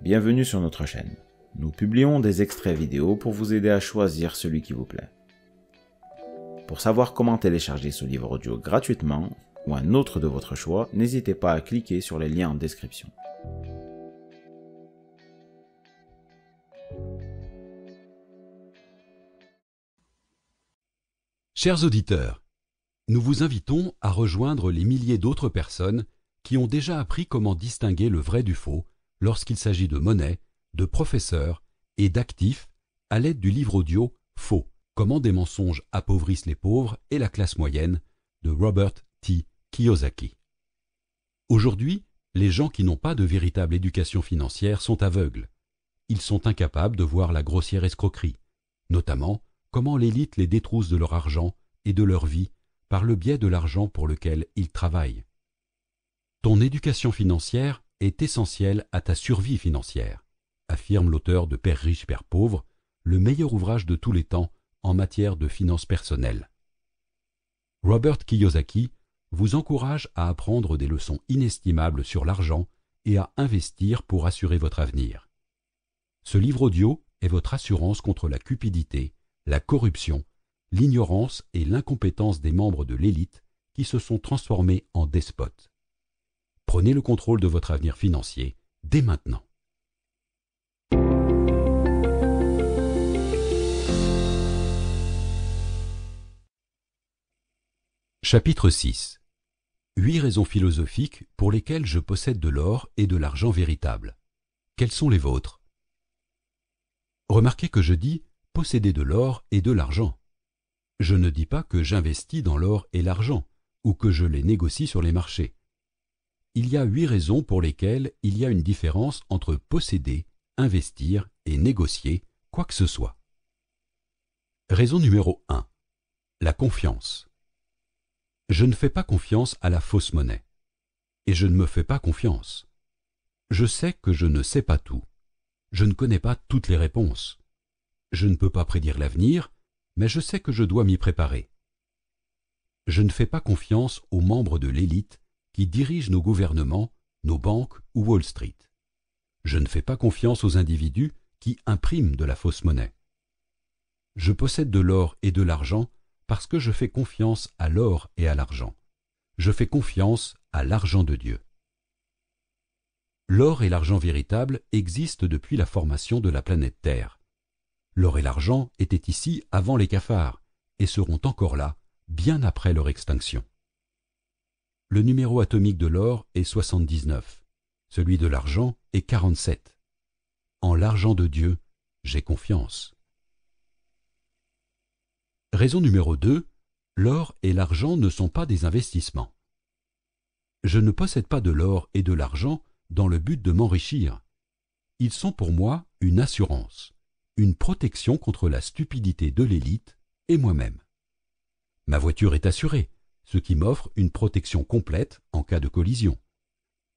bienvenue sur notre chaîne. Nous publions des extraits vidéo pour vous aider à choisir celui qui vous plaît. Pour savoir comment télécharger ce livre audio gratuitement, ou un autre de votre choix, n'hésitez pas à cliquer sur les liens en description. Chers auditeurs, nous vous invitons à rejoindre les milliers d'autres personnes qui ont déjà appris comment distinguer le vrai du faux lorsqu'il s'agit de monnaie, de professeurs et d'actifs à l'aide du livre audio « Faux, comment des mensonges appauvrissent les pauvres et la classe moyenne » de Robert T. Kiyosaki. Aujourd'hui, les gens qui n'ont pas de véritable éducation financière sont aveugles. Ils sont incapables de voir la grossière escroquerie, notamment comment l'élite les détrousse de leur argent et de leur vie par le biais de l'argent pour lequel ils travaillent. Ton éducation financière est essentielle à ta survie financière, affirme l'auteur de Père riche, Père pauvre, le meilleur ouvrage de tous les temps en matière de finances personnelles. Robert Kiyosaki vous encourage à apprendre des leçons inestimables sur l'argent et à investir pour assurer votre avenir. Ce livre audio est votre assurance contre la cupidité, la corruption, l'ignorance et l'incompétence des membres de l'élite qui se sont transformés en despotes. Prenez le contrôle de votre avenir financier dès maintenant. Chapitre 6. 8 raisons philosophiques pour lesquelles je possède de l'or et de l'argent véritable. Quelles sont les vôtres? Remarquez que je dis posséder de l'or et de l'argent. Je ne dis pas que j'investis dans l'or et l'argent, ou que je les négocie sur les marchés. Il y a 8 raisons pour lesquelles il y a une différence entre posséder, investir et négocier quoi que ce soit. Raison numéro 1. La confiance. Je ne fais pas confiance à la fausse monnaie. Et je ne me fais pas confiance. Je sais que je ne sais pas tout. Je ne connais pas toutes les réponses. Je ne peux pas prédire l'avenir, mais je sais que je dois m'y préparer. Je ne fais pas confiance aux membres de l'élite qui dirigent nos gouvernements, nos banques ou Wall Street. Je ne fais pas confiance aux individus qui impriment de la fausse monnaie. Je possède de l'or et de l'argent parce que je fais confiance à l'or et à l'argent. Je fais confiance à l'argent de Dieu. L'or et l'argent véritable existent depuis la formation de la planète Terre. L'or et l'argent étaient ici avant les cafards et seront encore là bien après leur extinction. Le numéro atomique de l'or est 79, celui de l'argent est 47. En l'argent de Dieu, j'ai confiance. Raison numéro 2, l'or et l'argent ne sont pas des investissements. Je ne possède pas de l'or et de l'argent dans le but de m'enrichir. Ils sont pour moi une assurance, une protection contre la stupidité de l'élite et moi-même. Ma voiture est assurée, ce qui m'offre une protection complète en cas de collision.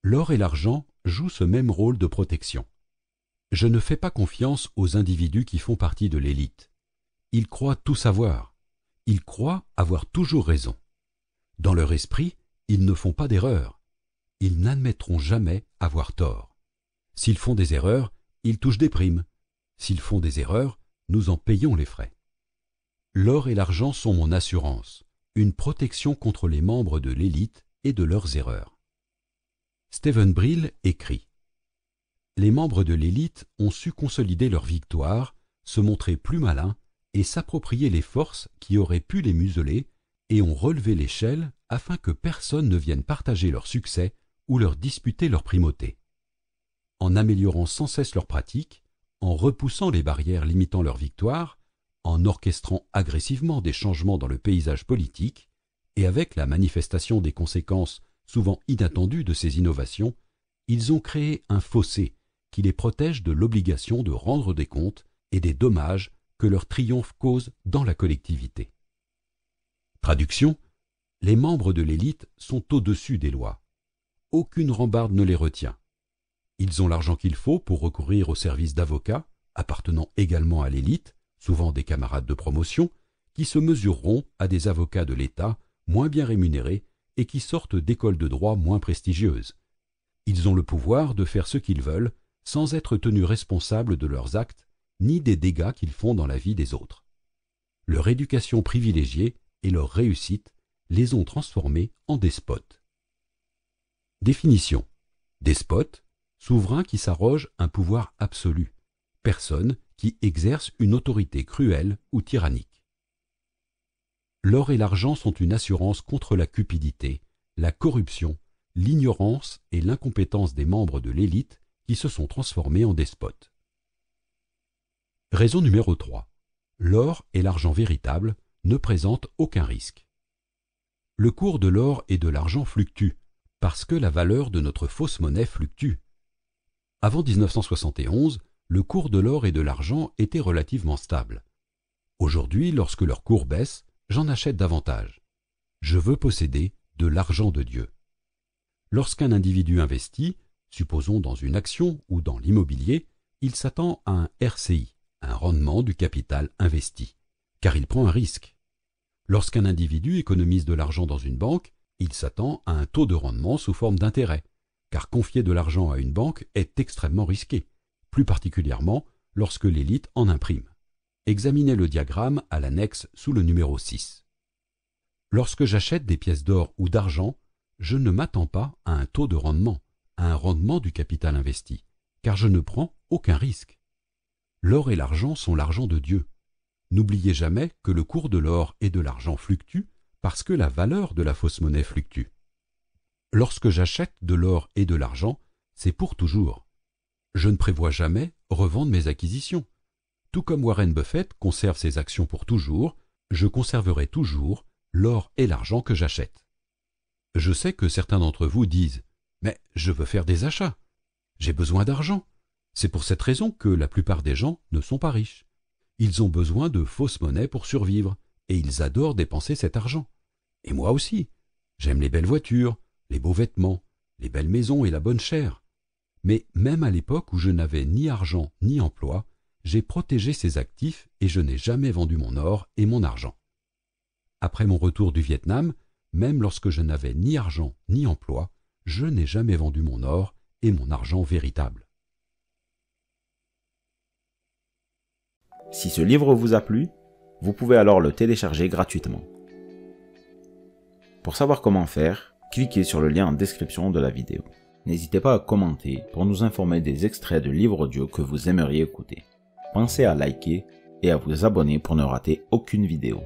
L'or et l'argent jouent ce même rôle de protection. Je ne fais pas confiance aux individus qui font partie de l'élite. Ils croient tout savoir. Ils croient avoir toujours raison. Dans leur esprit, ils ne font pas d'erreurs. Ils n'admettront jamais avoir tort. S'ils font des erreurs, ils touchent des primes. S'ils font des erreurs, nous en payons les frais. L'or et l'argent sont mon assurance, une protection contre les membres de l'élite et de leurs erreurs. Stephen Brill écrit « Les membres de l'élite ont su consolider leur victoire, se montrer plus malins et s'approprier les forces qui auraient pu les museler et ont relevé l'échelle afin que personne ne vienne partager leur succès ou leur disputer leur primauté. En améliorant sans cesse leurs pratiques, en repoussant les barrières limitant leur victoire, en orchestrant agressivement des changements dans le paysage politique, et avec la manifestation des conséquences souvent inattendues de ces innovations, ils ont créé un fossé qui les protège de l'obligation de rendre des comptes et des dommages que leur triomphe cause dans la collectivité. Traduction, les membres de l'élite sont au-dessus des lois. Aucune rambarde ne les retient. Ils ont l'argent qu'il faut pour recourir aux services d'avocats, appartenant également à l'élite, souvent des camarades de promotion, qui se mesureront à des avocats de l'État moins bien rémunérés et qui sortent d'écoles de droit moins prestigieuses. Ils ont le pouvoir de faire ce qu'ils veulent sans être tenus responsables de leurs actes ni des dégâts qu'ils font dans la vie des autres. Leur éducation privilégiée et leur réussite les ont transformés en despotes. Définition. Despote, souverain qui s'arroge un pouvoir absolu, personne qui exerce une autorité cruelle ou tyrannique. L'or et l'argent sont une assurance contre la cupidité, la corruption, l'ignorance et l'incompétence des membres de l'élite qui se sont transformés en despotes. Raison numéro 3. L'or et l'argent véritable ne présentent aucun risque. Le cours de l'or et de l'argent fluctue, parce que la valeur de notre fausse monnaie fluctue. Avant 1971, le cours de l'or et de l'argent était relativement stable. Aujourd'hui, lorsque leur cours baisse, j'en achète davantage. Je veux posséder de l'argent de Dieu. Lorsqu'un individu investit, supposons dans une action ou dans l'immobilier, il s'attend à un RCI, un rendement du capital investi, car il prend un risque. Lorsqu'un individu économise de l'argent dans une banque, il s'attend à un taux de rendement sous forme d'intérêt, car confier de l'argent à une banque est extrêmement risqué, plus particulièrement lorsque l'élite en imprime. Examinez le diagramme à l'annexe sous le numéro 6. Lorsque j'achète des pièces d'or ou d'argent, je ne m'attends pas à un taux de rendement, à un rendement du capital investi, car je ne prends aucun risque. L'or et l'argent sont l'argent de Dieu. N'oubliez jamais que le cours de l'or et de l'argent fluctue parce que la valeur de la fausse monnaie fluctue. Lorsque j'achète de l'or et de l'argent, c'est pour toujours. Je ne prévois jamais revendre mes acquisitions. Tout comme Warren Buffett conserve ses actions pour toujours, je conserverai toujours l'or et l'argent que j'achète. Je sais que certains d'entre vous disent « Mais je veux faire des achats. J'ai besoin d'argent. » C'est pour cette raison que la plupart des gens ne sont pas riches. Ils ont besoin de fausses monnaies pour survivre, et ils adorent dépenser cet argent. Et moi aussi. J'aime les belles voitures, les beaux vêtements, les belles maisons et la bonne chère. Mais même à l'époque où je n'avais ni argent ni emploi, j'ai protégé ces actifs et je n'ai jamais vendu mon or et mon argent. Après mon retour du Vietnam, même lorsque je n'avais ni argent ni emploi, je n'ai jamais vendu mon or et mon argent véritable. Si ce livre vous a plu, vous pouvez alors le télécharger gratuitement. Pour savoir comment faire, cliquez sur le lien en description de la vidéo. N'hésitez pas à commenter pour nous informer des extraits de livres audio que vous aimeriez écouter. Pensez à liker et à vous abonner pour ne rater aucune vidéo.